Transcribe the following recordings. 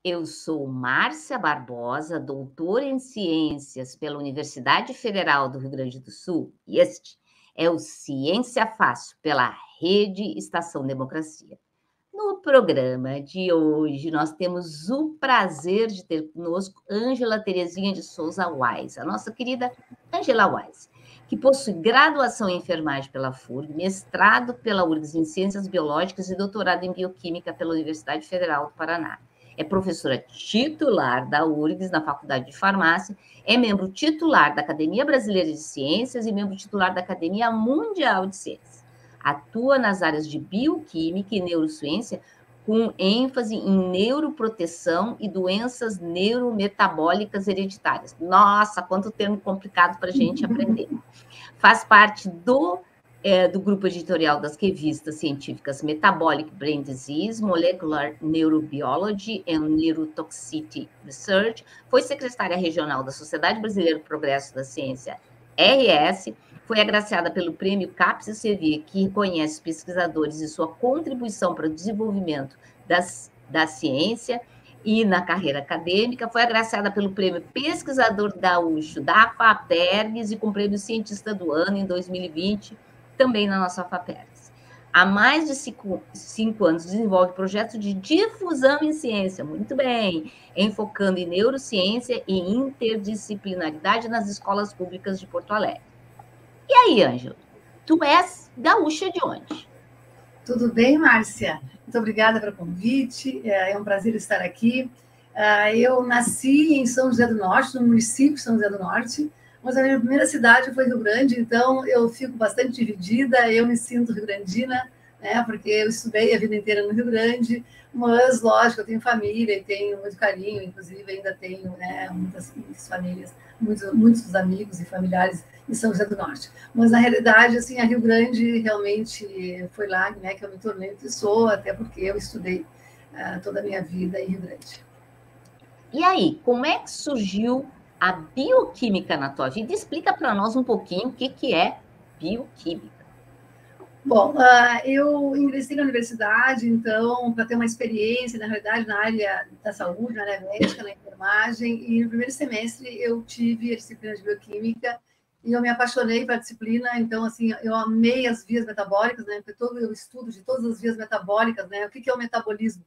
Eu sou Márcia Barbosa, doutora em Ciências pela Universidade Federal do Rio Grande do Sul, e este é o Ciência Fácil, pela Rede Estação Democracia. No programa de hoje, nós temos o prazer de ter conosco Ângela Terezinha de Souza Wise, a nossa querida Ângela Wise, que possui graduação em enfermagem pela FURG, mestrado pela URGS em Ciências Biológicas e doutorado em Bioquímica pela Universidade Federal do Paraná. É professora titular da URGS na Faculdade de Farmácia, é membro titular da Academia Brasileira de Ciências e membro titular da Academia Mundial de Ciências. Atua nas áreas de bioquímica e neurociência, com ênfase em neuroproteção e doenças neurometabólicas hereditárias. Nossa, quanto termo complicado para a gente aprender. Faz parte do grupo editorial das revistas científicas Metabolic Brain Disease, Molecular Neurobiology and Neurotoxicity Research, foi secretária regional da Sociedade Brasileira do Progresso da Ciência, RS, foi agraciada pelo prêmio CAPES e CV, que reconhece pesquisadores e sua contribuição para o desenvolvimento da ciência e na carreira acadêmica, foi agraciada pelo prêmio Pesquisador Gaúcho da FAPERGS e com o prêmio Cientista do Ano em 2020, também na nossa FAPERGS. Há mais de 5 anos desenvolve projetos de difusão em ciência, muito bem, enfocando em neurociência e interdisciplinaridade nas escolas públicas de Porto Alegre. E aí, Ângela, tu és gaúcha de onde? Tudo bem, Márcia? Muito obrigada pelo convite, é um prazer estar aqui. Eu nasci em São José do Norte, no município de São José do Norte, mas a minha primeira cidade foi Rio Grande, então eu fico bastante dividida, eu me sinto rio-grandina, né, porque eu estudei a vida inteira no Rio Grande, mas, lógico, eu tenho família e tenho muito carinho, inclusive ainda tenho, né, muitas famílias, muitos amigos e familiares em São José do Norte. Mas, na realidade, assim, a Rio Grande realmente foi lá, né, que eu me tornei o que sou, até porque eu estudei toda a minha vida em Rio Grande. E aí, como é que surgiu a bioquímica na tua vida? Explica para nós um pouquinho o que é bioquímica. Bom, eu ingressei na universidade, então, para ter uma experiência, na realidade, na área da saúde, na área médica, na enfermagem, e no primeiro semestre eu tive a disciplina de bioquímica e eu me apaixonei pela disciplina, então, assim, eu amei as vias metabólicas, né, porque eu estudo de todas as vias metabólicas, né, o que é o metabolismo?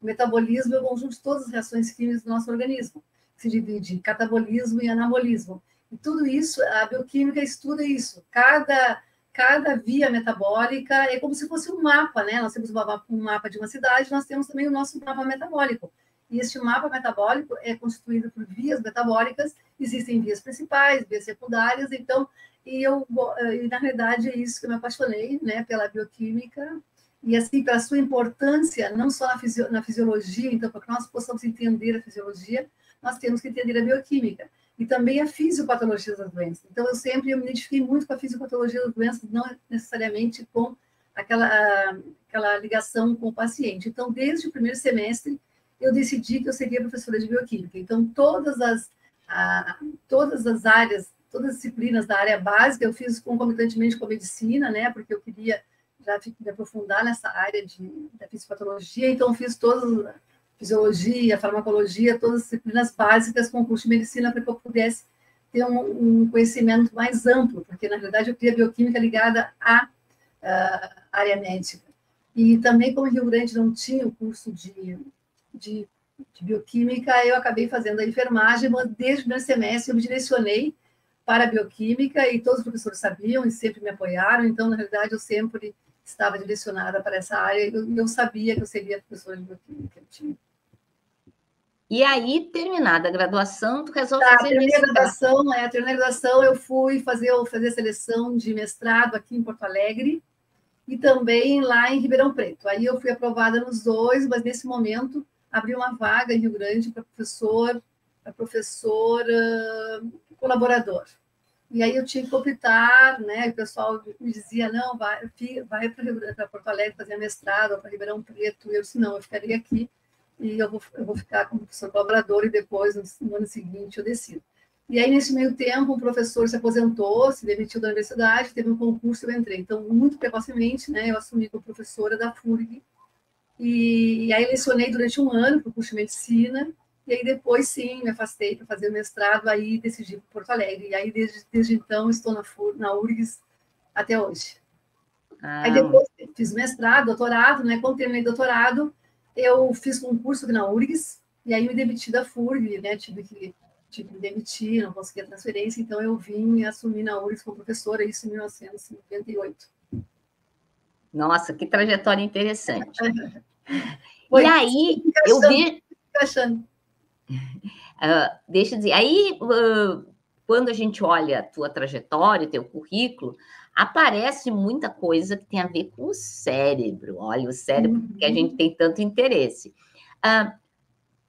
O metabolismo é o conjunto de todas as reações químicas do nosso organismo, que se divide em catabolismo e anabolismo. E tudo isso, a bioquímica estuda isso, cada via metabólica é como se fosse um mapa, né? Nós temos um mapa de uma cidade, nós temos também o nosso mapa metabólico. E este mapa metabólico é constituído por vias metabólicas, existem vias principais, vias secundárias, então, e na realidade é isso que eu me apaixonei, né, pela bioquímica, e assim, pela sua importância, não só na fisiologia, então, para que nós possamos entender a fisiologia, nós temos que entender a bioquímica. E também a fisiopatologia das doenças. Então, eu sempre me identifiquei muito com a fisiopatologia das doenças, não necessariamente com aquela ligação com o paciente. Então, desde o primeiro semestre, eu decidi que eu seria professora de bioquímica. Então, todas as áreas, todas as disciplinas da área básica, eu fiz concomitantemente com a medicina, né, porque eu queria já me aprofundar nessa área da fisiopatologia, então, fiz todas fisiologia, farmacologia, todas as disciplinas básicas com o curso de medicina para que eu pudesse ter um conhecimento mais amplo, porque, na verdade, eu queria bioquímica ligada à área médica. E também, como Rio Grande não tinha o curso de bioquímica, eu acabei fazendo a enfermagem, mas desde o primeiro semestre eu me direcionei para a bioquímica e todos os professores sabiam e sempre me apoiaram, então, na realidade, eu sempre estava direcionada para essa área e eu sabia que eu seria professora de bioquímica. E aí, terminada a graduação, tu resolve fazer terminei a graduação, eu fui fazer a seleção de mestrado aqui em Porto Alegre e também lá em Ribeirão Preto. Aí eu fui aprovada nos dois, mas nesse momento abriu uma vaga em Rio Grande para professor colaborador. E aí eu tinha que optar, né? O pessoal me dizia, não, vai para Porto Alegre fazer mestrado, ou para Ribeirão Preto. E eu disse, não, eu ficaria aqui e eu vou ficar como professor colaborador e depois, no ano seguinte, eu decido. E aí, nesse meio tempo, um professor se aposentou, se demitiu da universidade, teve um concurso, eu entrei. Então, muito precocemente, né, eu assumi como professora da FURG E aí lecionei durante 1 ano para o curso de medicina, e aí depois, sim, me afastei para fazer o mestrado, aí decidi para Porto Alegre. E aí, desde então, estou na URGS até hoje. Aí depois fiz mestrado, doutorado, né? Quando terminei doutorado, eu fiz concurso aqui na URGS, e aí me demiti da FURG, né? Tive que me demitir, não consegui a transferência, então eu vim assumir na URGS como professora, isso em 1998. Nossa, que trajetória interessante. Foi, e aí, eu vi... deixa eu dizer, aí, quando a gente olha a tua trajetória, teu currículo, aparece muita coisa que tem a ver com o cérebro. Olha, o cérebro que a gente tem tanto interesse.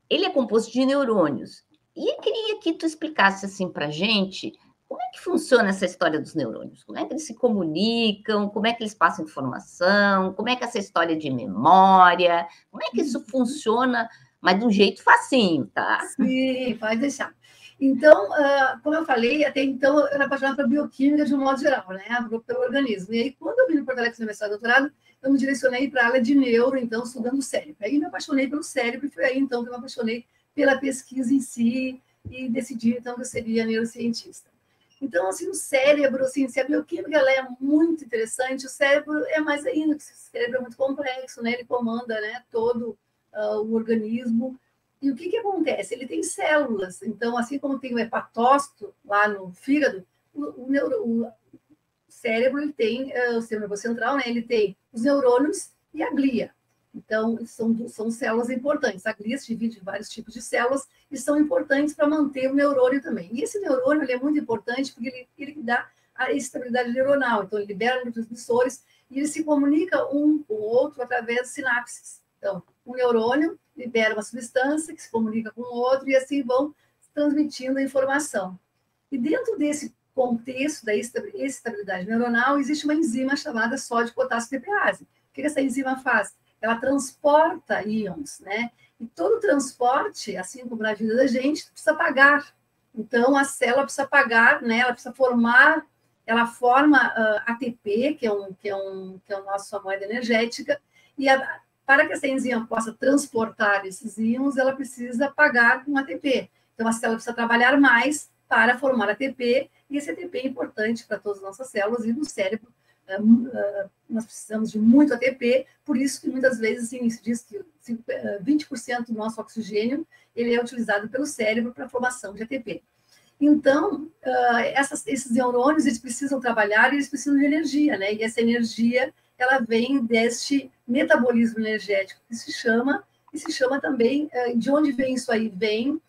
Ele é composto de neurônios. E eu queria que tu explicasse assim para a gente como é que funciona essa história dos neurônios. Como é que eles se comunicam, como é que eles passam informação, como é que essa história de memória, como é que isso funciona, mas de um jeito facinho, tá? Sim, pode deixar. Então, como eu falei, até então eu era apaixonada pela bioquímica de um modo geral, né? Pelo organismo. E aí, quando eu vim no Porto Alegre no mestrado e doutorado, eu me direcionei para a área de neuro, então, estudando o cérebro. Aí me apaixonei pelo cérebro, e foi aí, então, que eu me apaixonei pela pesquisa em si, e decidi, então, que eu seria neurocientista. Então, assim, o cérebro, assim, se a bioquímica ela é muito interessante, o cérebro é mais ainda, porque o cérebro é muito complexo, né? Ele comanda, né, todo o organismo. E o que acontece? Ele tem células, então, assim como tem o hepatócito lá no fígado, o cérebro ele tem o sistema nervoso central, né? Ele tem os neurônios e a glia. Então, são células importantes. A glia se divide em vários tipos de células e são importantes para manter o neurônio também. E esse neurônio ele é muito importante porque ele dá a estabilidade neuronal. Então, ele libera neurotransmissores e ele se comunica um com o outro através de sinapses. Então, um neurônio libera uma substância que se comunica com o outro e assim vão transmitindo a informação. E dentro desse contexto da estabilidade neuronal, existe uma enzima chamada sódio-potássio TPase. O que essa enzima faz? Ela transporta íons, né? E todo transporte, assim como na vida da gente, precisa pagar. Então, a célula precisa pagar, né? Ela precisa formar, ela forma ATP, que é a nossa moeda energética, e para que essa enzima possa transportar esses íons, ela precisa pagar com ATP. Então, a célula precisa trabalhar mais para formar ATP, e esse ATP é importante para todas as nossas células, e no cérebro nós precisamos de muito ATP, por isso que muitas vezes assim, se diz que 20% do nosso oxigênio ele é utilizado pelo cérebro para a formação de ATP. Então, esses neurônios, eles precisam trabalhar e eles precisam de energia, né? E essa energia, ela vem deste metabolismo energético que se chama também, de onde vem isso aí? Vem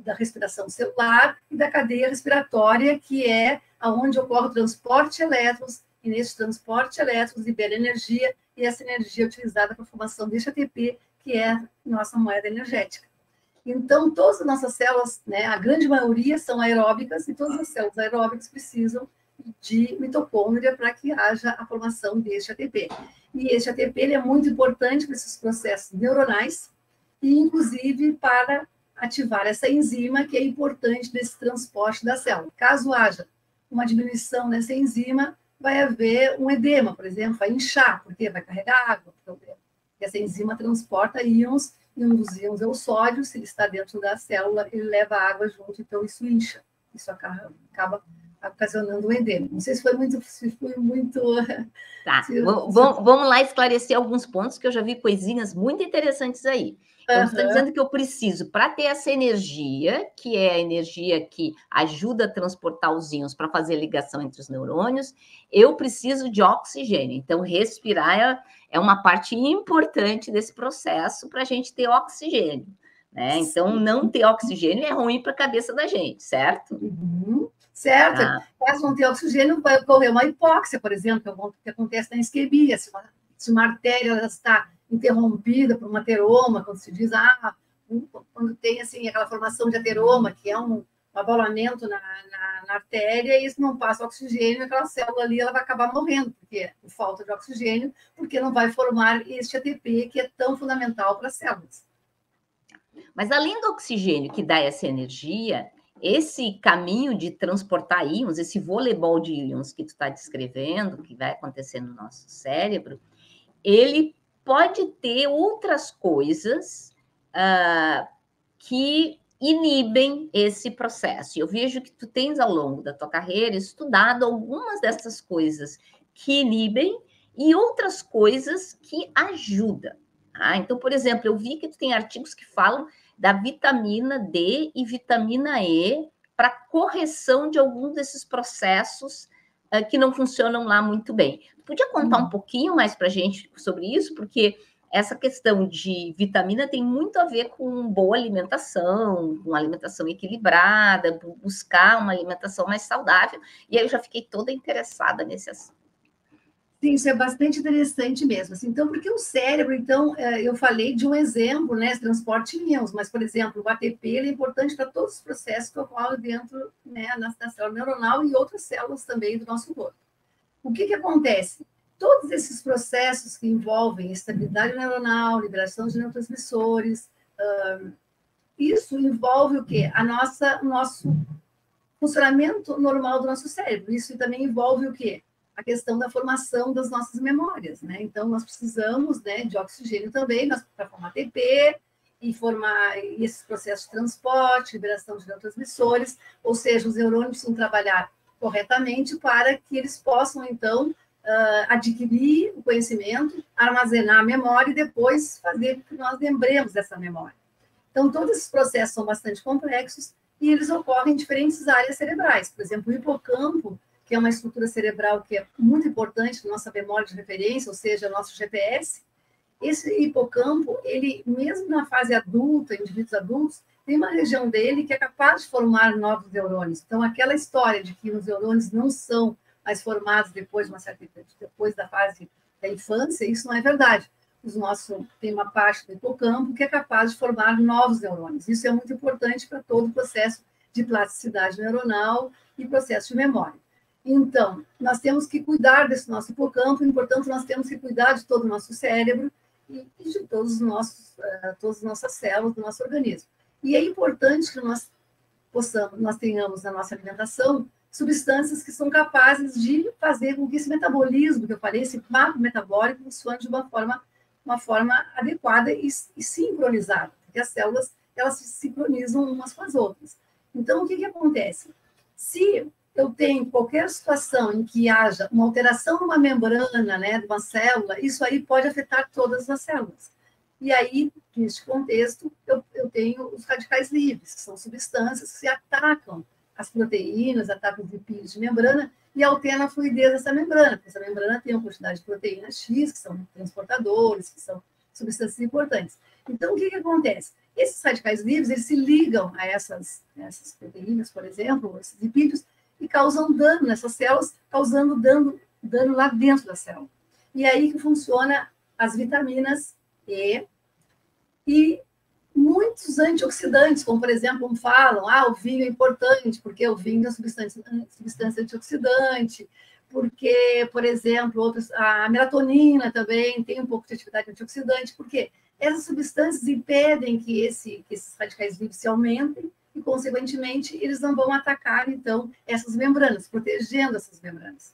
da respiração celular e da cadeia respiratória, que é aonde ocorre o transporte de elétrons, e nesse transporte de elétrons libera energia, e essa energia é utilizada para a formação deste ATP, que é nossa moeda energética. Então, todas as nossas células, né, a grande maioria são aeróbicas, e todas as células aeróbicas precisam de mitocôndria para que haja a formação deste ATP. E este ATP ele é muito importante para esses processos neuronais, e inclusive para ativar essa enzima, que é importante nesse transporte da célula. Caso haja uma diminuição nessa enzima, vai haver um edema, por exemplo, vai inchar, porque vai carregar água, porque essa enzima transporta íons, e um dos íons é o sódio, se ele está dentro da célula, ele leva água junto, então isso incha, isso acaba ocasionando um edema. Não sei se foi muito... Tá, vamos lá esclarecer alguns pontos, que eu já vi coisinhas muito interessantes aí. Então, você está dizendo que eu preciso, para ter essa energia, que é a energia que ajuda a transportar os íons para fazer ligação entre os neurônios, eu preciso de oxigênio. Então, respirar é uma parte importante desse processo para a gente ter oxigênio, né? Então, não ter oxigênio é ruim para a cabeça da gente, certo? Uhum. Certo. Caso não tenha oxigênio, vai ocorrer uma hipóxia, por exemplo, que acontece na isquemia. Se uma artéria está interrompida por um ateroma, quando se diz, quando tem assim, aquela formação de ateroma, que é um abolamento na artéria, e isso não passa oxigênio, aquela célula ali ela vai acabar morrendo, porque por falta de oxigênio, porque não vai formar este ATP, que é tão fundamental para as células. Mas além do oxigênio que dá essa energia, esse caminho de transportar íons, esse voleibol de íons que tu está descrevendo, que vai acontecer no nosso cérebro, ele pode ter outras coisas que inibem esse processo. Eu vejo que tu tens, ao longo da tua carreira, estudado algumas dessas coisas que inibem e outras coisas que ajudam. Tá? Então, por exemplo, eu vi que tu tem artigos que falam da vitamina D e vitamina E para correção de alguns desses processos que não funcionam lá muito bem. Podia contar um pouquinho mais para a gente sobre isso? Porque essa questão de vitamina tem muito a ver com boa alimentação, com alimentação equilibrada, buscar uma alimentação mais saudável. E aí eu já fiquei toda interessada nesse assunto. Sim, isso é bastante interessante mesmo. Assim, então, porque o cérebro, então, eu falei de um exemplo, né, transporte de íons, mas, por exemplo, o ATP ele é importante para todos os processos que ocorrem dentro, né, na célula neuronal e outras células também do nosso corpo. O que acontece? Todos esses processos que envolvem estabilidade neuronal, liberação de neurotransmissores, isso envolve o quê? O nosso funcionamento normal do nosso cérebro. Isso também envolve o quê? A questão da formação das nossas memórias, né? Então, nós precisamos, né, de oxigênio também para formar ATP e formar esses processos de transporte, liberação de neurotransmissores, ou seja, os neurônios precisam trabalhar corretamente para que eles possam, então, adquirir o conhecimento, armazenar a memória e depois fazer com que nós lembremos dessa memória. Então, todos esses processos são bastante complexos e eles ocorrem em diferentes áreas cerebrais. Por exemplo, o hipocampo, que é uma estrutura cerebral que é muito importante na nossa memória de referência, ou seja, nosso GPS, esse hipocampo, ele, mesmo na fase adulta, indivíduos adultos, tem uma região dele que é capaz de formar novos neurônios. Então, aquela história de que os neurônios não são mais formados depois da fase da infância, isso não é verdade. Tem uma parte do hipocampo que é capaz de formar novos neurônios. Isso é muito importante para todo o processo de plasticidade neuronal e processo de memória. Então, nós temos que cuidar desse nosso hipocampo, e, portanto, nós temos que cuidar de todo o nosso cérebro e de todas as nossas células do nosso organismo. E é importante que nós tenhamos na nossa alimentação substâncias que são capazes de fazer com que esse metabolismo, que eu falei, esse mapa metabólico, funcione de uma forma adequada e sincronizada, porque as células, elas se sincronizam umas com as outras. Então, o que acontece? Se eu tenho qualquer situação em que haja uma alteração numa membrana, né, de uma célula, isso aí pode afetar todas as células. E aí, neste contexto, eu tenho os radicais livres, que são substâncias que se atacam as proteínas, atacam os lipídios de membrana e alteram a fluidez dessa membrana, porque essa membrana tem uma quantidade de proteínas X, que são transportadores, que são substâncias importantes. Então, o que acontece? Esses radicais livres, eles se ligam a essas proteínas, por exemplo, esses lipídios, e causam dano nessas células, causando dano lá dentro da célula. E aí que funciona as vitaminas e muitos antioxidantes, como, por exemplo, falam, o vinho é importante, porque o vinho é substância antioxidante, porque, por exemplo, a melatonina também tem um pouco de atividade antioxidante, porque essas substâncias impedem que esses radicais livres se aumentem e, consequentemente, eles não vão atacar, então, essas membranas, protegendo essas membranas.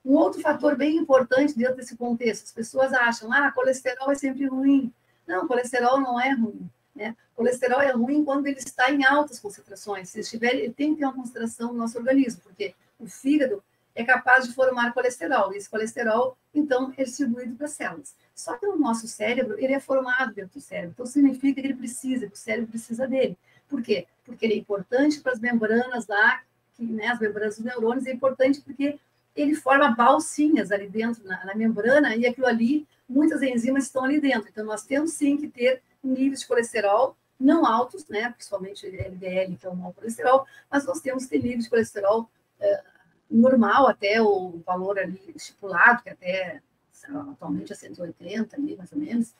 Um outro fator bem importante dentro desse contexto, as pessoas acham, colesterol é sempre ruim. Não, colesterol não é ruim. Né? Colesterol é ruim quando ele está em altas concentrações. Se ele tem que ter uma concentração no nosso organismo, porque o fígado é capaz de formar colesterol. E esse colesterol, então, é distribuído para as células. Só que o nosso cérebro, ele é formado dentro do cérebro. Então, significa que que o cérebro precisa dele. Por quê? Porque ele é importante para as membranas lá, as membranas dos neurônios, é importante porque ele forma balsinhas ali dentro, na membrana, e aquilo ali, muitas enzimas estão ali dentro. Então, nós temos sim que ter níveis de colesterol não altos, né, principalmente LDL, que é o mau colesterol, mas nós temos que ter níveis de colesterol normal, até o valor ali estipulado, que até atualmente é 180, ali, mais ou menos.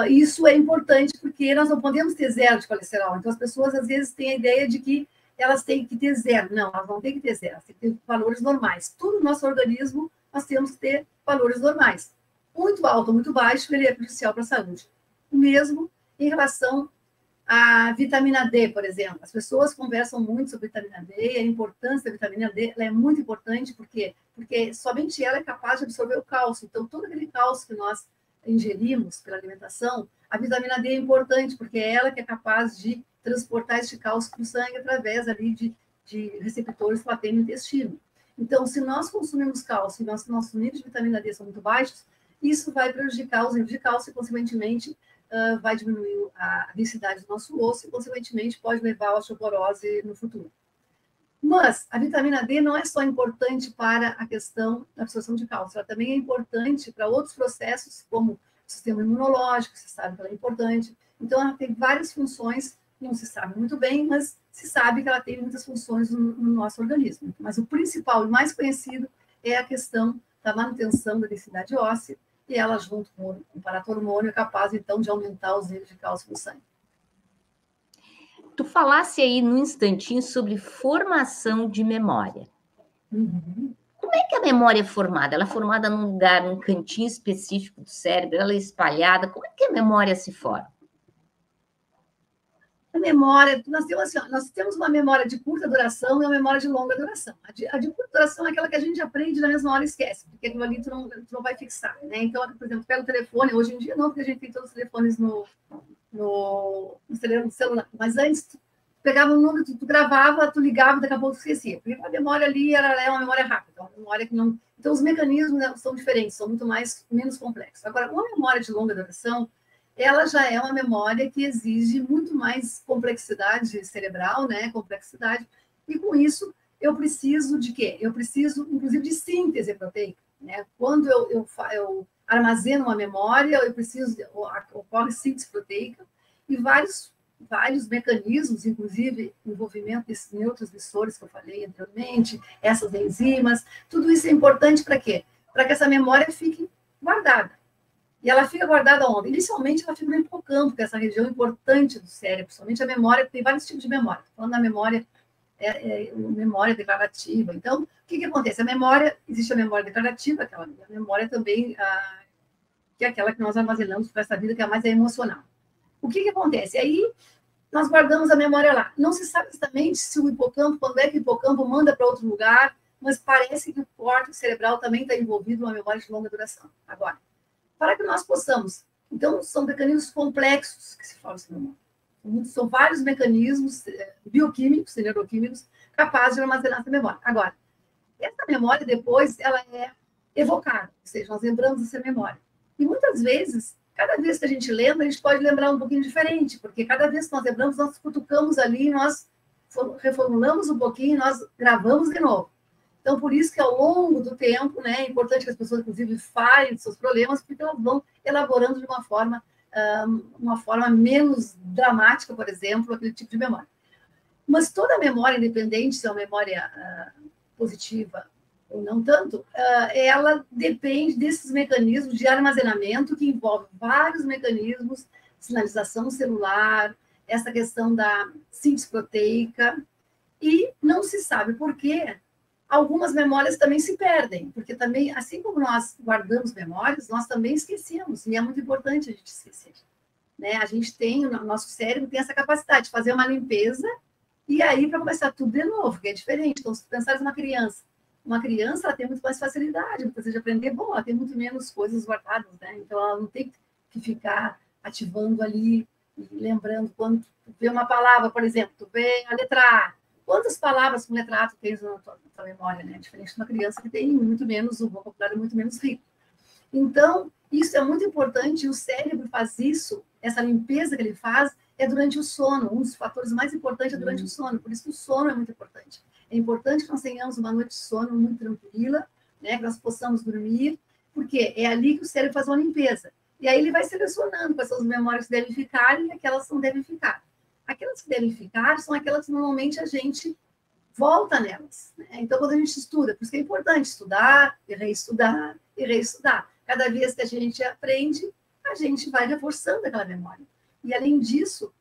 Isso é importante porque nós não podemos ter zero de colesterol. Então, as pessoas, às vezes, têm a ideia de que elas têm que ter zero. Não, elas não têm que ter zero, elas têm que ter valores normais. Tudo no nosso organismo, nós temos que ter valores normais. Muito alto ou muito baixo, ele é prejudicial para a saúde. Mesmo em relação à vitamina D, por exemplo. As pessoas conversam muito sobre vitamina D, a importância da vitamina D, ela é muito importante, porque somente ela é capaz de absorver o cálcio. Então, todo aquele cálcio que nós ingerimos pela alimentação, a vitamina D é importante, porque é ela que é capaz de transportar este cálcio para o sangue através ali de receptores que ela tem no intestino. Então, se nós consumimos cálcio e nossos níveis de vitamina D são muito baixos, isso vai prejudicar os níveis de cálcio e, consequentemente, vai diminuir a densidade do nosso osso e, consequentemente, pode levar à osteoporose no futuro. Mas a vitamina D não é só importante para a questão da absorção de cálcio, ela também é importante para outros processos, como o sistema imunológico, se sabe que ela é importante. Então, ela tem várias funções, não se sabe muito bem, mas se sabe que ela tem muitas funções no nosso organismo. Mas o principal e mais conhecido é a questão da manutenção da densidade óssea, e ela, junto com o paratormônio, é capaz, então, de aumentar os níveis de cálcio no sangue. Tu falasse aí num instantinho sobre formação de memória. Uhum. Como é que a memória é formada? Ela é formada num lugar, num cantinho específico do cérebro? Ela é espalhada? Como é que a memória se forma? A memória, nós temos uma memória de curta duração e uma memória de longa duração. A de curta duração é aquela que a gente aprende na mesma hora e esquece, porque aquilo ali tu não vai fixar, né? Então, por exemplo, pega o telefone, hoje em dia não, porque a gente tem todos os telefones no celular, mas antes tu pegava um número, tu gravava, tu ligava, daqui a pouco tu esquecia, porque a memória ali é uma memória rápida, uma memória que não... Então, os mecanismos, né, são diferentes, são muito menos complexos. Agora, uma memória de longa duração, ela já é uma memória que exige muito mais complexidade cerebral, né? Complexidade. E com isso, eu preciso de quê? Eu preciso, inclusive, de síntese proteica, né? Quando eu armazeno uma memória, eu preciso, ocorre síntese proteica e vários mecanismos, inclusive envolvimento desses neurotransmissores que eu falei anteriormente, essas enzimas, tudo isso é importante para quê? Para que essa memória fique guardada. E ela fica guardada onde? Inicialmente, ela fica no hipocampo, que é essa região importante do cérebro, principalmente a memória, tem vários tipos de memória. Estou falando da memória, memória declarativa. Então, o que acontece? A memória, existe a memória declarativa, aquela memória também, que é aquela que nós armazenamos para essa vida, que é a mais emocional. O que acontece? Aí, nós guardamos a memória lá. Não se sabe exatamente se o hipocampo, quando é que o hipocampo manda para outro lugar, mas parece que o córtex cerebral também está envolvido numa memória de longa duração. Agora, para que nós possamos. Então, são mecanismos complexos que se falam assim, memória. São vários mecanismos bioquímicos, neuroquímicos, capazes de armazenar essa memória. Agora, essa memória, depois, ela é evocada, ou seja, nós lembramos dessa memória. E muitas vezes, cada vez que a gente lembra, a gente pode lembrar um pouquinho diferente, porque cada vez que nós lembramos, nós cutucamos ali, nós reformulamos um pouquinho, nós gravamos de novo. Então, por isso que ao longo do tempo, né, é importante que as pessoas, inclusive, falem dos seus problemas, porque elas vão elaborando de uma forma menos dramática, por exemplo, aquele tipo de memória. Mas toda memória, independente se é uma memória positiva ou não tanto, ela depende desses mecanismos de armazenamento que envolve vários mecanismos, sinalização celular, essa questão da síntese proteica, e não se sabe por quê. Algumas memórias também se perdem, porque também, assim como nós guardamos memórias, nós também esquecemos, e é muito importante a gente esquecer. Né? A gente tem, o nosso cérebro tem essa capacidade de fazer uma limpeza, e aí para começar tudo de novo, que é diferente. Então, se pensar em uma criança ela tem muito mais facilidade, muitas vezes de aprender, bom, ela tem muito menos coisas guardadas, né? Então ela não tem que ficar ativando ali, e lembrando, quando tu vê uma palavra, por exemplo, tu vê a letra A, quantas palavras com letra A tu tens na tua memória, né? Diferente de uma criança que tem muito menos, o vocabulário é muito menos rico. Então, isso é muito importante, e o cérebro faz isso, essa limpeza que ele faz, é durante o sono. Um dos fatores mais importantes é durante o sono, por isso que o sono é muito importante. É importante que nós tenhamos uma noite de sono muito tranquila, né? Que nós possamos dormir, porque é ali que o cérebro faz uma limpeza. E aí ele vai selecionando quais são as memórias que devem ficar e aquelas que não devem ficar. Aquelas que devem ficar são aquelas que normalmente a gente volta nelas. Né? Então, quando a gente estuda, por isso que é importante estudar, e reestudar, e reestudar. Cada vez que a gente aprende, a gente vai reforçando aquela memória. E, além disso,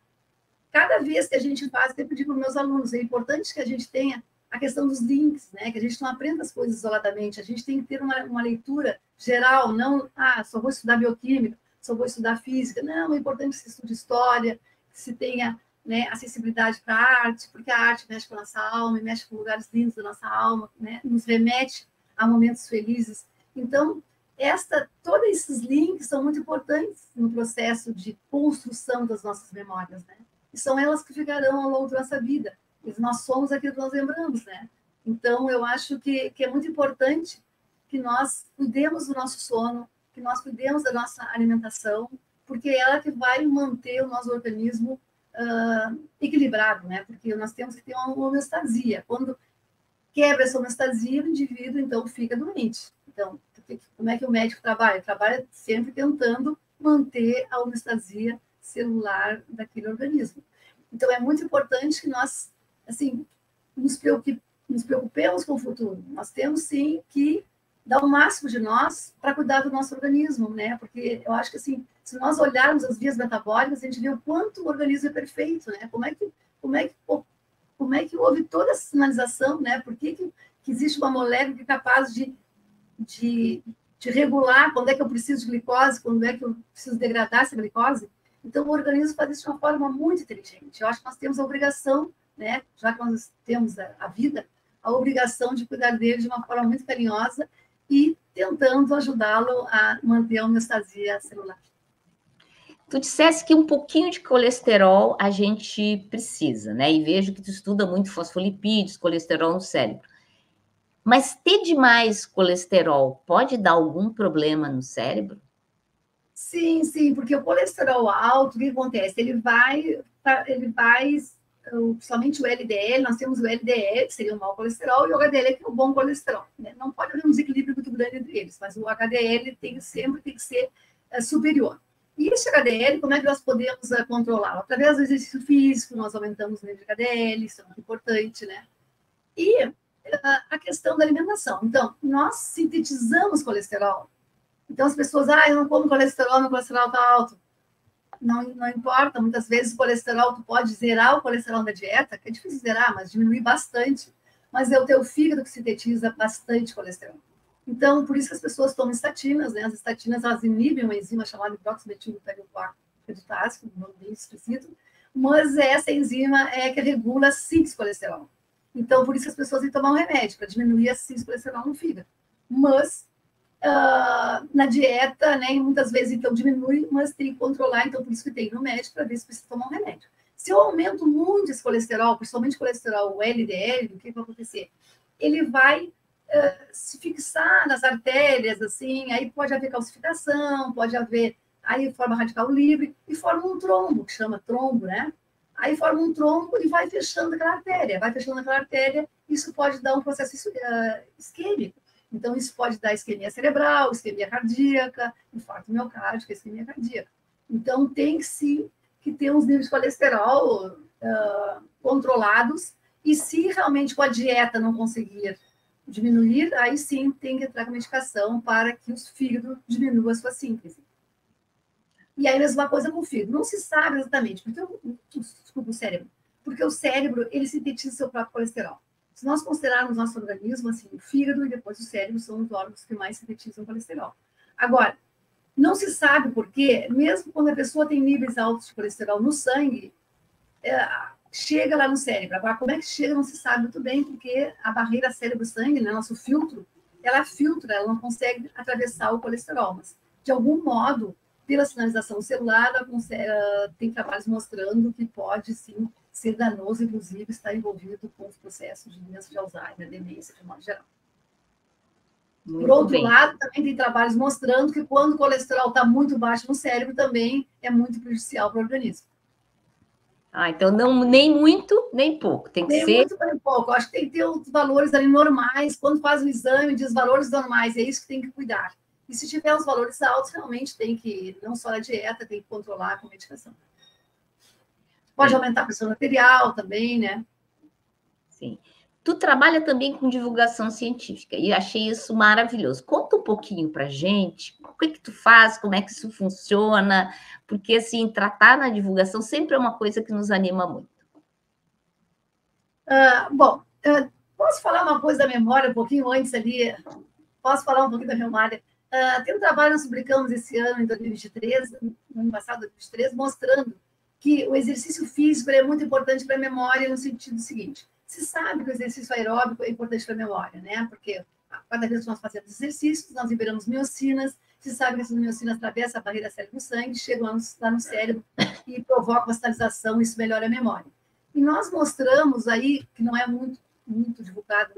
cada vez que a gente faz, eu pedi para os meus alunos, é importante que a gente tenha a questão dos links, né? Que a gente não aprenda as coisas isoladamente, a gente tem que ter uma leitura geral, não, só vou estudar bioquímica, só vou estudar física. Não, é importante que se estude história, que se tenha, né, acessibilidade para a arte, porque a arte mexe com a nossa alma, mexe com lugares lindos da nossa alma, né, nos remete a momentos felizes. Então, Todos esses links são muito importantes no processo de construção das nossas memórias, né? E são elas que ficarão ao longo da nossa vida. E nós somos aquilo que nós lembramos, né? Então, eu acho que é muito importante que nós cuidemos do nosso sono, que nós cuidemos da nossa alimentação, porque é ela que vai manter o nosso organismo equilibrado, né? Porque nós temos que ter uma homeostasia. Quando quebra essa homeostasia, o indivíduo, então, fica doente. Então, como é que o médico trabalha? Ele trabalha sempre tentando manter a homeostasia celular daquele organismo. Então, é muito importante que nós, assim, nos preocupemos com o futuro. Nós temos, sim, que dar o máximo de nós para cuidar do nosso organismo, né? Porque eu acho que, assim, se nós olharmos as vias metabólicas, a gente vê o quanto o organismo é perfeito, né? Como é que houve toda essa sinalização, né? Por que existe uma molécula que é capaz de regular quando é que eu preciso de glicose, quando é que eu preciso degradar essa glicose? Então, o organismo faz isso de uma forma muito inteligente. Eu acho que nós temos a obrigação, né? Já que nós temos a vida, a obrigação de cuidar dele de uma forma muito carinhosa e tentando ajudá-lo a manter a homeostasia celular. Tu dissesse que um pouquinho de colesterol a gente precisa, né? E vejo que tu estuda muito fosfolipídios, colesterol no cérebro. Mas ter demais colesterol pode dar algum problema no cérebro? Sim, sim, porque o colesterol alto, o que acontece? Ele vai, principalmente o LDL, nós temos o LDL, que seria o mau colesterol, e o HDL, que é o bom colesterol, né? Não pode haver um desequilíbrio muito grande entre eles, mas o HDL sempre tem que ser superior. E esse HDL, como é que nós podemos controlá-lo? Através do exercício físico, nós aumentamos o nível de HDL, isso é muito importante, né? E a questão da alimentação. Então, nós sintetizamos colesterol. Então, as pessoas, eu não como colesterol, meu colesterol está alto. Não importa, muitas vezes o colesterol, tu pode zerar o colesterol da dieta, que é difícil zerar, mas diminuir bastante. Mas é o teu fígado que sintetiza bastante colesterol. Então, por isso que as pessoas tomam estatinas, né? As estatinas, elas inibem uma enzima chamada hidroximetilglutase, um nome bem esquisito, mas essa enzima é que regula a síntese de colesterol. Então, por isso que as pessoas têm que tomar um remédio, para diminuir a síntese de colesterol no fígado. Mas, na dieta, né, muitas vezes, então, diminui, mas tem que controlar, então, por isso que tem no médico, para ver se precisa tomar um remédio. Se eu aumento muito esse colesterol, principalmente colesterol LDL, o que vai acontecer? Ele vai se fixar nas artérias, assim, aí pode haver calcificação, pode haver, aí forma radical livre, e forma um trombo, que chama trombo, né? Aí forma um trombo e vai fechando aquela artéria, isso pode dar um processo isquêmico. Então, isso pode dar isquemia cerebral, isquemia cardíaca, infarto miocárdico, isquemia cardíaca. Então, tem que sim que ter uns níveis de colesterol controlados, e se realmente com a dieta não conseguir diminuir, aí sim tem que entrar com medicação para que o fígado diminua a sua síntese. E aí, mesma coisa com o fígado. Não se sabe exatamente, desculpa, o cérebro. Porque o cérebro, ele sintetiza seu próprio colesterol. Se nós considerarmos nosso organismo, assim, o fígado e depois o cérebro são os órgãos que mais sintetizam colesterol. Agora, não se sabe por quê, mesmo quando a pessoa tem níveis altos de colesterol no sangue, chega lá no cérebro. Agora, como é que chega, não se sabe muito bem, porque a barreira cérebro-sangue, né, nosso filtro, ela filtra, ela não consegue atravessar o colesterol, mas, de algum modo, pela sinalização celular, tem trabalhos mostrando que pode, sim, ser danoso, inclusive, estar envolvido com os processos de doença de Alzheimer, demência, de modo geral. Por outro lado, também tem trabalhos mostrando que quando o colesterol está muito baixo no cérebro, também é muito prejudicial para o organismo. Então não, nem muito, nem pouco. Tem que nem ser... muito, nem pouco. Eu acho que tem que ter os valores ali normais. Quando faz o exame, diz valores normais. É isso que tem que cuidar. E se tiver os valores altos, realmente tem que, não só a dieta, tem que controlar com medicação. Pode aumentar a pressão arterial também, né? Sim. Tu trabalha também com divulgação científica e achei isso maravilhoso. Conta um pouquinho para a gente o que tu faz, como é que isso funciona, porque assim, tratar na divulgação sempre é uma coisa que nos anima muito. Posso falar uma coisa da memória, um pouquinho antes ali? Posso falar um pouquinho da memória? Tem um trabalho que nós publicamos esse ano, em 2023, no ano passado, 2023, mostrando que o exercício físico é muito importante para a memória, no sentido seguinte: se sabe que o exercício aeróbico é importante para a memória, né? Porque cada vez que nós fazemos exercícios, nós liberamos miocinas. Se sabe que essas miocinas atravessam a barreira cérebro-sangue, chegam lá no cérebro e provocam uma sinalização, isso melhora a memória. E nós mostramos aí, que não é muito divulgado,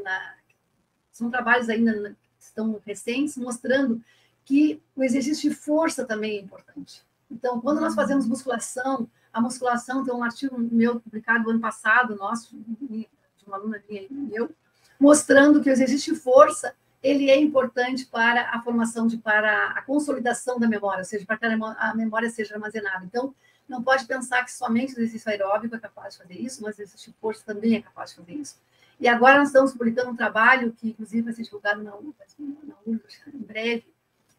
são trabalhos ainda que estão recentes, mostrando que o exercício de força também é importante. Então, quando nós fazemos musculação, a musculação, tem um artigo meu publicado ano passado, nosso, de uma aluna minha, meu, mostrando que o exercício de força ele é importante para a formação, para a consolidação da memória, ou seja, para que a memória seja armazenada. Então, não pode pensar que somente o exercício aeróbico é capaz de fazer isso, mas o exercício de força também é capaz de fazer isso. E agora nós estamos publicando um trabalho que, inclusive, vai ser divulgado na URGS em breve,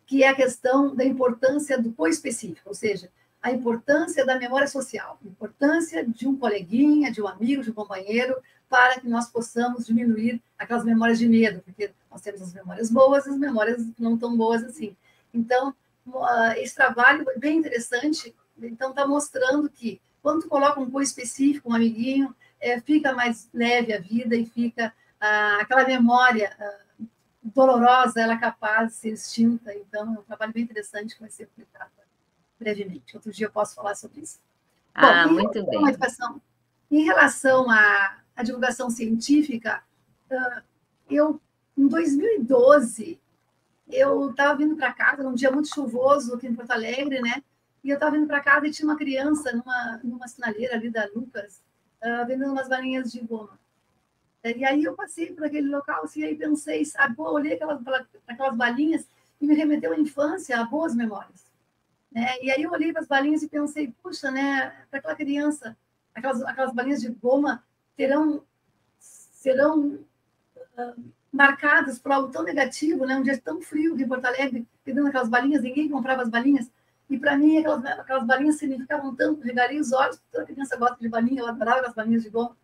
que é a questão da importância do coespecífico, ou seja, a importância da memória social, a importância de um coleguinha, de um amigo, de um companheiro, para que nós possamos diminuir aquelas memórias de medo, porque nós temos as memórias boas e as memórias não tão boas assim. Então, esse trabalho é bem interessante, então está mostrando que quando tu coloca um coespecífico, um amiguinho, fica mais leve a vida e fica aquela memória dolorosa, ela é capaz de ser extinta. Então, é um trabalho bem interessante que vai ser publicado brevemente. Outro dia eu posso falar sobre isso. Bom, muito bem. Em relação à divulgação científica, em 2012, eu estava vindo para casa, num dia muito chuvoso aqui em Porto Alegre, né? E eu estava vindo para casa e tinha uma criança numa sinaleira ali da Lucas, vendendo umas balinhas de goma. E aí eu passei por aquele local assim, e aí pensei, sabe, olhei aquelas balinhas e me remeteu à infância, a boas memórias. Né? E aí eu olhei para as balinhas e pensei, puxa, né, para aquela criança, aquelas balinhas de goma serão marcadas por algo tão negativo, né? Um dia tão frio de Porto Alegre, pegando aquelas balinhas, ninguém comprava as balinhas. E para mim, aquelas balinhas significavam tanto, regalei os olhos, porque toda criança gosta de balinha, eu adorava aquelas balinhas de goma.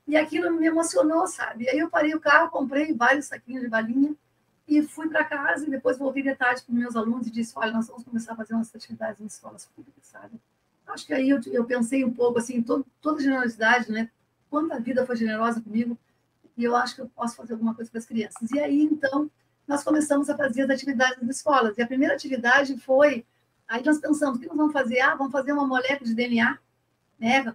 E aquilo me emocionou, sabe? E aí eu parei o carro, comprei vários saquinhos de balinha e fui para casa e depois voltei de tarde para os meus alunos e disse, olha, nós vamos começar a fazer umas atividades nas escolas públicas, sabe? Acho que aí eu pensei um pouco, assim, toda generosidade, né? Quanta vida foi generosa comigo e eu acho que eu posso fazer alguma coisa para as crianças. E aí, então, nós começamos a fazer as atividades das escolas. E a primeira atividade foi, aí nós pensamos, o que nós vamos fazer? Vamos fazer uma molécula de DNA, né?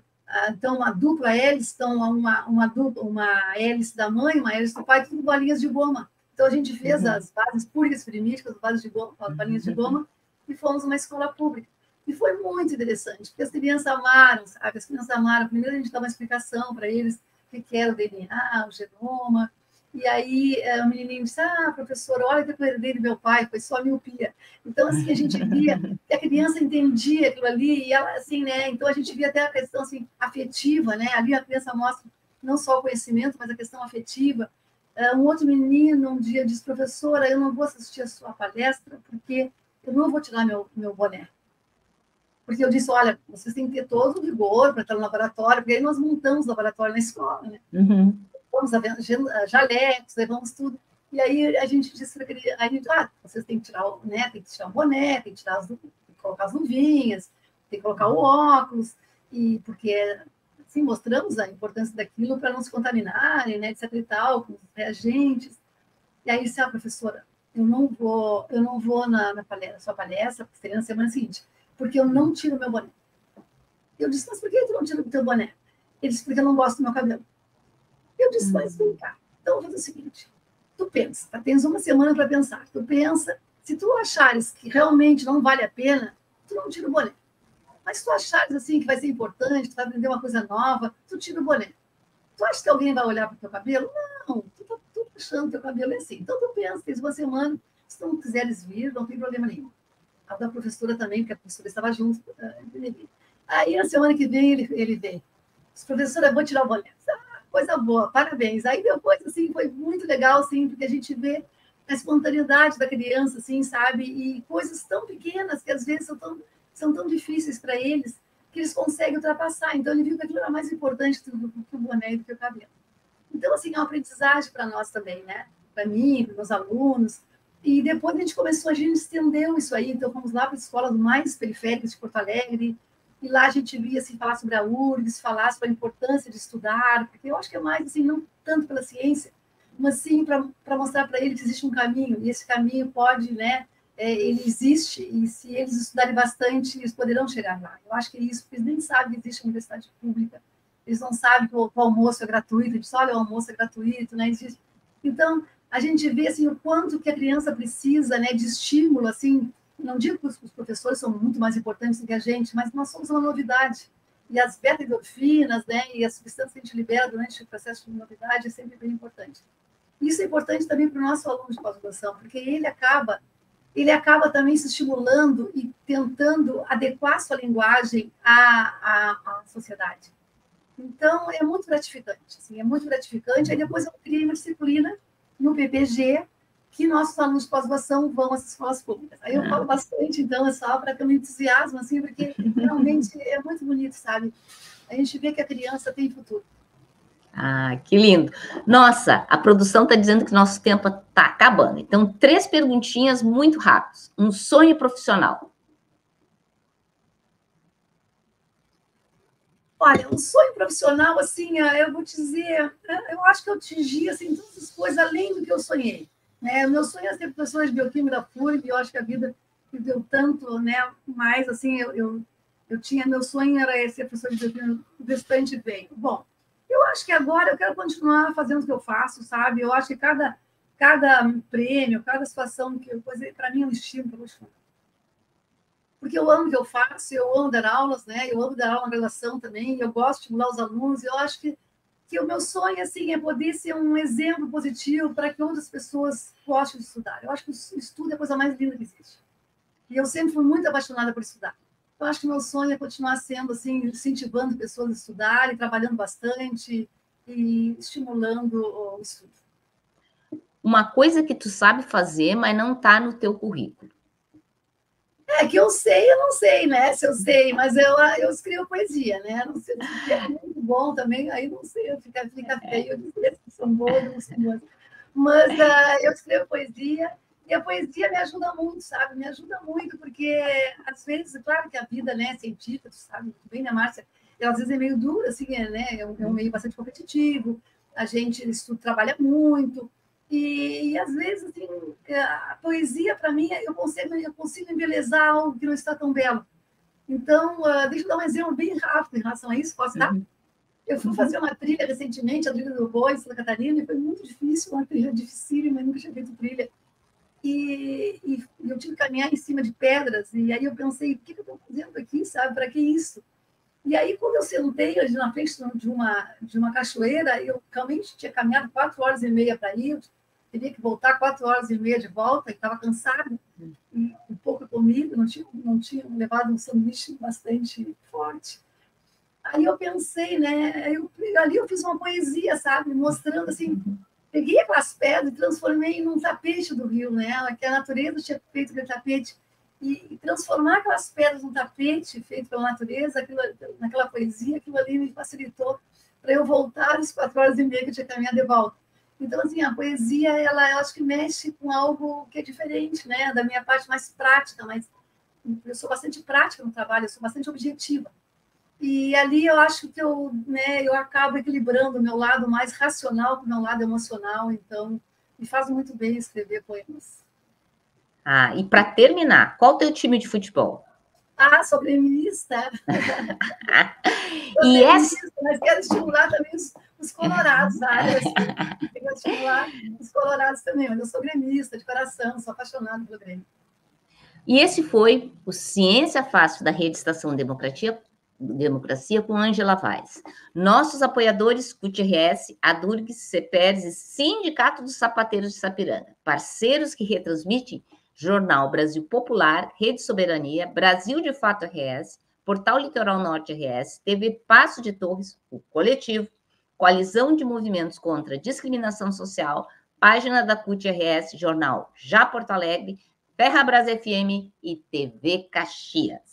Então, uma dupla hélice, então uma hélice da mãe, uma hélice do pai, tudo bolinhas de goma. Então, a gente fez as bases púricas primíticas, bases de goma, bolinhas de goma, e fomos uma escola pública. E foi muito interessante, porque as crianças amaram, sabe? As crianças amaram. Primeiro, a gente dá uma explicação para eles o que era o DNA, o genoma. E aí, o menininho disse, professora, olha que eu herdei do meu pai, foi só miopia. Então, assim, a gente via que a criança entendia aquilo ali, e ela, assim, né? Então, a gente via até a questão, assim, afetiva, né? Ali a criança mostra não só o conhecimento, mas a questão afetiva. Um outro menino um dia disse, professora, eu não vou assistir a sua palestra, porque eu não vou tirar meu boné. Porque eu disse, olha, vocês têm que ter todo o rigor para estar no laboratório, porque aí nós montamos o laboratório na escola, né? Vamos jalecos, levamos tudo. E aí a gente disse para ele, vocês têm que tirar o boné, tem que colocar as luvinhas, tem que colocar o óculos, e porque assim, mostramos a importância daquilo para não se contaminarem, né, etc e tal, com os reagentes. E aí disse, professora, eu não vou na sua palestra, porque seria na semana seguinte, porque eu não tiro meu boné. Eu disse, mas por que tu não tira o teu boné? Ele disse, porque eu não gosto do meu cabelo. Eu disse, mas vem cá, então vamos fazer o seguinte, tu pensa, tens uma semana para pensar, tu pensa, se tu achares que realmente não vale a pena, tu não tira o boné. Mas se tu achares assim que vai ser importante, tu vai aprender uma coisa nova, tu tira o boné. Tu acha que alguém vai olhar para o teu cabelo? Não, tu tá achando que teu cabelo é assim. Então tu pensa, tens uma semana, se tu não quiseres vir, não tem problema nenhum. A da professora também, porque a professora estava junto. Aí na semana que vem ele veio. Professora, eu vou tirar o boné. Coisa boa, parabéns. Aí depois, assim, foi muito legal, assim, porque a gente vê a espontaneidade da criança, assim, sabe? E coisas tão pequenas que às vezes são tão difíceis para eles que eles conseguem ultrapassar. Então, ele viu que aquilo era mais importante do que o boné e do que o cabelo. Então, assim, é uma aprendizagem para nós também, né? Para mim, para meus alunos. E depois a gente estendeu isso aí. Então, fomos lá para as escolas mais periféricas de Porto Alegre, e lá a gente via assim, falar sobre a URGS, falar sobre a importância de estudar, porque eu acho que é mais, assim, não tanto pela ciência, mas sim para mostrar para ele que existe um caminho, e esse caminho pode, né, ele existe, e se eles estudarem bastante, eles poderão chegar lá. Eu acho que é isso, porque eles nem sabem que existe uma universidade pública, eles não sabem que o almoço é gratuito, eles olha, o almoço é gratuito, né? Então, a gente vê assim, o quanto que a criança precisa, né, de estímulo, assim, não digo que os professores são muito mais importantes do que a gente, mas nós somos uma novidade. E as beta-endorfinas, né, e as substâncias que a gente libera durante o processo de novidade é sempre bem importante. Isso é importante também para o nosso aluno de pós-graduação, porque ele acaba também se estimulando e tentando adequar sua linguagem à sociedade. Então, é muito gratificante, assim, é muito gratificante. Aí depois eu criei uma disciplina no PPG, que nossos alunos de pós-graduação vão às escolas públicas. Aí eu falo bastante, então, é só para que eu me entusiasmo, assim, porque realmente é muito bonito, sabe? A gente vê que a criança tem futuro. Ah, que lindo. Nossa, a produção está dizendo que nosso tempo está acabando. Então, 3 perguntinhas muito rápidas. Um sonho profissional. Olha, um sonho profissional, assim, eu vou te dizer, eu acho que eu atingi, assim, todas as coisas além do que eu sonhei. Né? O meu sonho é ser professora de bioquímica da FURB, e eu acho que a vida me deu tanto, né? Mas, assim, eu tinha, meu sonho era ser professora de bioquímica, o restante veio. Bom, eu acho que agora eu quero continuar fazendo o que eu faço, sabe? Eu acho que cada prêmio, cada situação que eu fazer, para mim é um estímulo para continuar. Porque eu amo o que eu faço, eu amo dar aulas, né? Eu amo dar aula na graduação também, eu gosto de estimular os alunos, eu acho que o meu sonho assim, é poder ser um exemplo positivo para que outras pessoas gostem de estudar. Eu acho que o estudo é a coisa mais linda que existe. E eu sempre fui muito apaixonada por estudar. Eu acho que o meu sonho é continuar sendo assim, incentivando pessoas a estudarem, trabalhando bastante e estimulando o estudo. Uma coisa que tu sabe fazer, mas não está no teu currículo. É que eu sei, eu não sei, né? Se eu sei, mas eu escrevo poesia, né? Não sei se é muito bom também, aí não sei, fica feio, eu dizer se são boas ou não são boas. Mas eu escrevo poesia, e a poesia me ajuda muito, sabe? Me ajuda muito, porque às vezes, claro que a vida, né, científica, tu sabe muito bem, né, Márcia? Ela, às vezes é meio dura, assim, né? É um meio bastante competitivo, a gente trabalha muito. E às vezes, assim, a poesia, para mim, eu consigo embelezar algo que não está tão belo. Então, deixa eu dar um exemplo bem rápido em relação a isso, posso dar? Eu fui fazer uma trilha recentemente, a trilha do Boi, em Santa Catarina, e foi muito difícil, uma trilha dificílima, eu nunca tinha feito trilha. E eu tive que caminhar em cima de pedras, e aí eu pensei, o que eu estou fazendo aqui, sabe? Para que isso? E aí, quando eu sentei na frente de uma cachoeira, eu realmente tinha caminhado 4h30 para ir, teria que voltar 4h30 de volta, e estava cansado, e com pouca comida, não tinha levado um sanduíche bastante forte. Aí eu pensei, né? Ali eu fiz uma poesia, sabe? Mostrando assim, peguei aquelas pedras e transformei num tapete do rio, né? Que a natureza tinha feito aquele tapete. E transformar aquelas pedras num tapete feito pela natureza, naquela poesia, aquilo ali me facilitou para eu voltar às 4h30 que eu tinha caminhado de volta. Então, assim, a poesia, eu acho que mexe com algo que é diferente, né? Da minha parte mais prática, mas eu sou bastante prática no trabalho, eu sou bastante objetiva. E ali eu acho que eu acabo equilibrando o meu lado mais racional com o meu lado emocional, então me faz muito bem escrever poemas. Ah, e para terminar, qual o teu time de futebol? Sou gremista. Mas quero estimular também os colorados, sabe? Quero estimular os colorados também, mas eu sou gremista de coração, sou apaixonada pelo Grêmio. E esse foi o Ciência Fácil da Rede Estação Democracia com Ângela Vaz. Nossos apoiadores, CUT-RS, Adurgs, CEPERS e Sindicato dos Sapateiros de Sapiranga. Parceiros que retransmitem Jornal Brasil Popular, Rede Soberania, Brasil de Fato RS, Portal Litoral Norte RS, TV Passo de Torres, o Coletivo, Coalizão de Movimentos contra a Discriminação Social, página da CUT-RS, Jornal Já Porto Alegre, Ferrabras FM e TV Caxias.